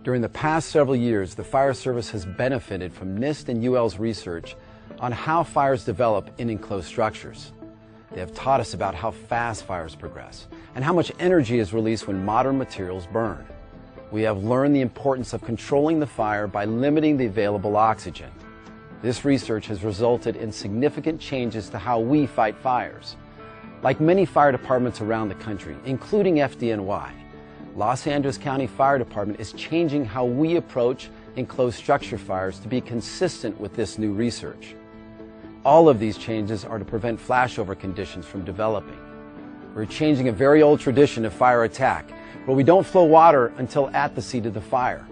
During the past several years, the fire service has benefited from NIST and UL's research on how fires develop in enclosed structures. They have taught us about how fast fires progress and how much energy is released when modern materials burn. We have learned the importance of controlling the fire by limiting the available oxygen. This research has resulted in significant changes to how we fight fires. Like many fire departments around the country, including FDNY, Los Angeles County Fire Department is changing how we approach enclosed structure fires to be consistent with this new research. All of these changes are to prevent flashover conditions from developing. We're changing a very old tradition of fire attack, where we don't flow water until at the seat of the fire.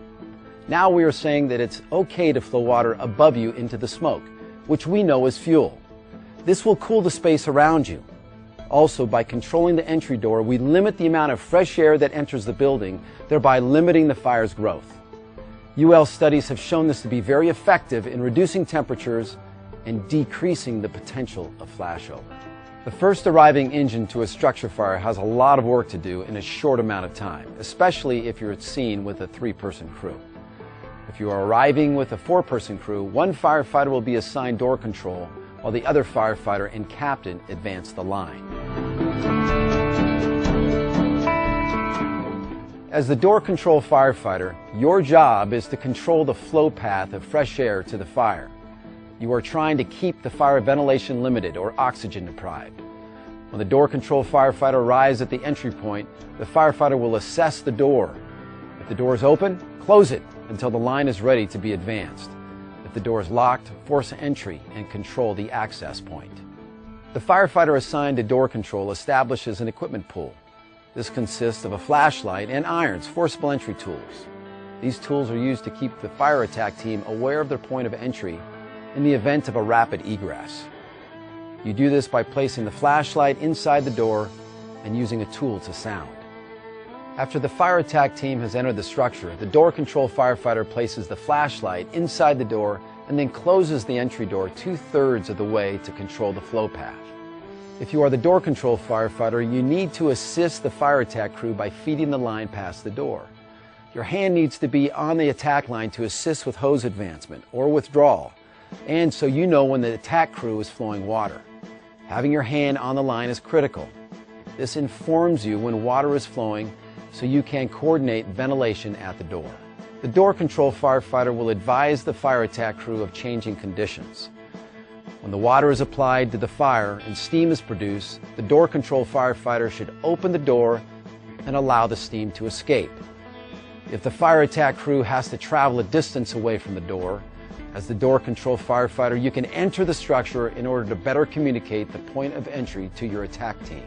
Now we are saying that it's okay to flow water above you into the smoke, which we know is fuel. This will cool the space around you. Also, by controlling the entry door, we limit the amount of fresh air that enters the building, thereby limiting the fire's growth. UL studies have shown this to be very effective in reducing temperatures and decreasing the potential of flashover. The first arriving engine to a structure fire has a lot of work to do in a short amount of time, especially if you're at scene with a 3-person crew. If you are arriving with a 4-person crew, one firefighter will be assigned door control, while the other firefighter and captain advance the line. As the door control firefighter, your job is to control the flow path of fresh air to the fire. You are trying to keep the fire ventilation limited or oxygen deprived. When the door control firefighter arrives at the entry point, the firefighter will assess the door. If the door is open, close it until the line is ready to be advanced. If the door is locked, force entry and control the access point. The firefighter assigned to door control establishes an equipment pool. This consists of a flashlight and irons, forcible entry tools. These tools are used to keep the fire attack team aware of their point of entry in the event of a rapid egress. You do this by placing the flashlight inside the door and using a tool to sound. After the fire attack team has entered the structure, the door control firefighter places the flashlight inside the door and then closes the entry door 2/3 of the way to control the flow path. If you are the door control firefighter, you need to assist the fire attack crew by feeding the line past the door. Your hand needs to be on the attack line to assist with hose advancement or withdrawal, and so you know when the attack crew is flowing water. Having your hand on the line is critical. This informs you when water is flowing so you can coordinate ventilation at the door. The door control firefighter will advise the fire attack crew of changing conditions. When the water is applied to the fire and steam is produced, the door control firefighter should open the door and allow the steam to escape. If the fire attack crew has to travel a distance away from the door, as the door control firefighter, you can enter the structure in order to better communicate the point of entry to your attack team.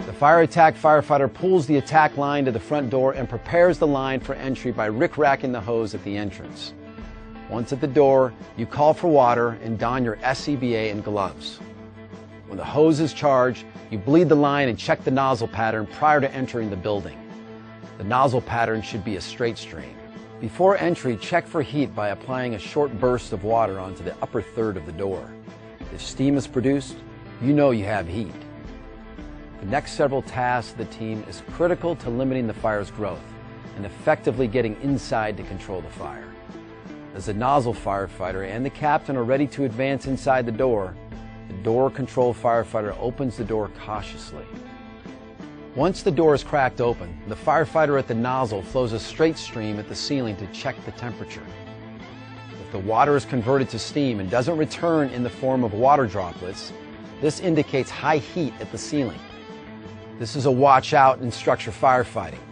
The fire attack firefighter pulls the attack line to the front door and prepares the line for entry by rick-racking the hose at the entrance. Once at the door, you call for water and don your SCBA and gloves. When the hose is charged, you bleed the line and check the nozzle pattern prior to entering the building. The nozzle pattern should be a straight stream. Before entry, check for heat by applying a short burst of water onto the upper third of the door. If steam is produced, you know you have heat. The next several tasks of the team is critical to limiting the fire's growth and effectively getting inside to control the fire. As the nozzle firefighter and the captain are ready to advance inside the door control firefighter opens the door cautiously. Once the door is cracked open, the firefighter at the nozzle flows a straight stream at the ceiling to check the temperature. If the water is converted to steam and doesn't return in the form of water droplets, this indicates high heat at the ceiling. This is a watch out in structure firefighting.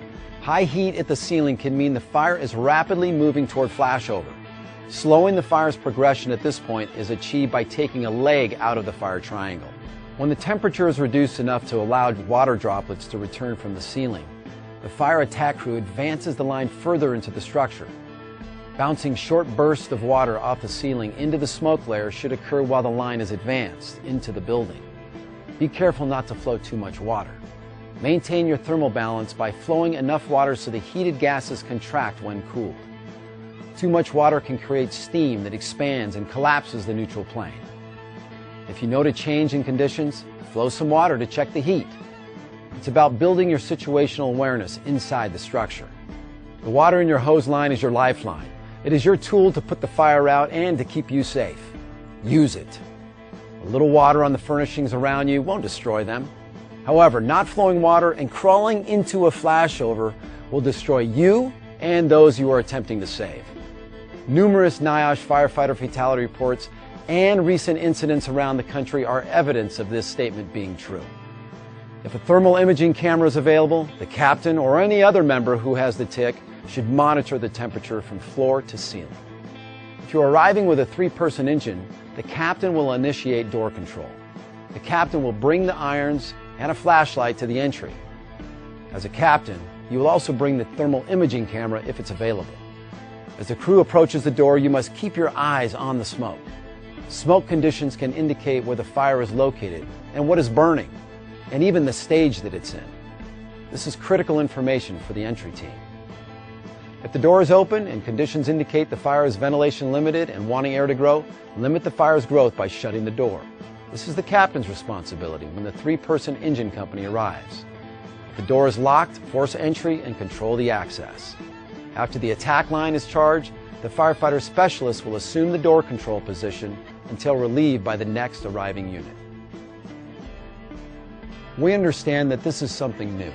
High heat at the ceiling can mean the fire is rapidly moving toward flashover. Slowing the fire's progression at this point is achieved by taking a leg out of the fire triangle. When the temperature is reduced enough to allow water droplets to return from the ceiling, the fire attack crew advances the line further into the structure. Bouncing short bursts of water off the ceiling into the smoke layer should occur while the line is advanced into the building. Be careful not to flow too much water. Maintain your thermal balance by flowing enough water so the heated gases contract when cooled. Too much water can create steam that expands and collapses the neutral plane. If you note a change in conditions, flow some water to check the heat. It's about building your situational awareness inside the structure. The water in your hose line is your lifeline. It is your tool to put the fire out and to keep you safe. Use it. A little water on the furnishings around you won't destroy them. However, not flowing water and crawling into a flashover will destroy you and those you are attempting to save. Numerous NIOSH firefighter fatality reports and recent incidents around the country are evidence of this statement being true. If a thermal imaging camera is available, the captain or any other member who has the tic should monitor the temperature from floor to ceiling. If you're arriving with a 3-person engine, the captain will initiate door control. The captain will bring the irons and a flashlight to the entry. As a captain, you will also bring the thermal imaging camera if it's available. As the crew approaches the door, you must keep your eyes on the smoke. Smoke conditions can indicate where the fire is located and what is burning, and even the stage that it's in. This is critical information for the entry team. If the door is open and conditions indicate the fire is ventilation limited and wanting air to grow, limit the fire's growth by shutting the door. This is the captain's responsibility when the 3-person engine company arrives. If the door is locked, force entry and control the access. After the attack line is charged, the firefighter specialist will assume the door control position until relieved by the next arriving unit. We understand that this is something new.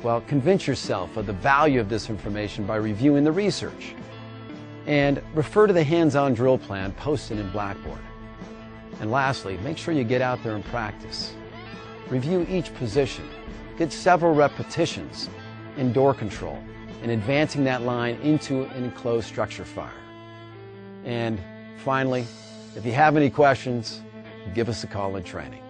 Well, convince yourself of the value of this information by reviewing the research. And refer to the hands-on drill plan posted in Blackboard. And lastly, make sure you get out there and practice. Review each position. Get several repetitions in door control and advancing that line into an enclosed structure fire. And finally, if you have any questions, give us a call in training.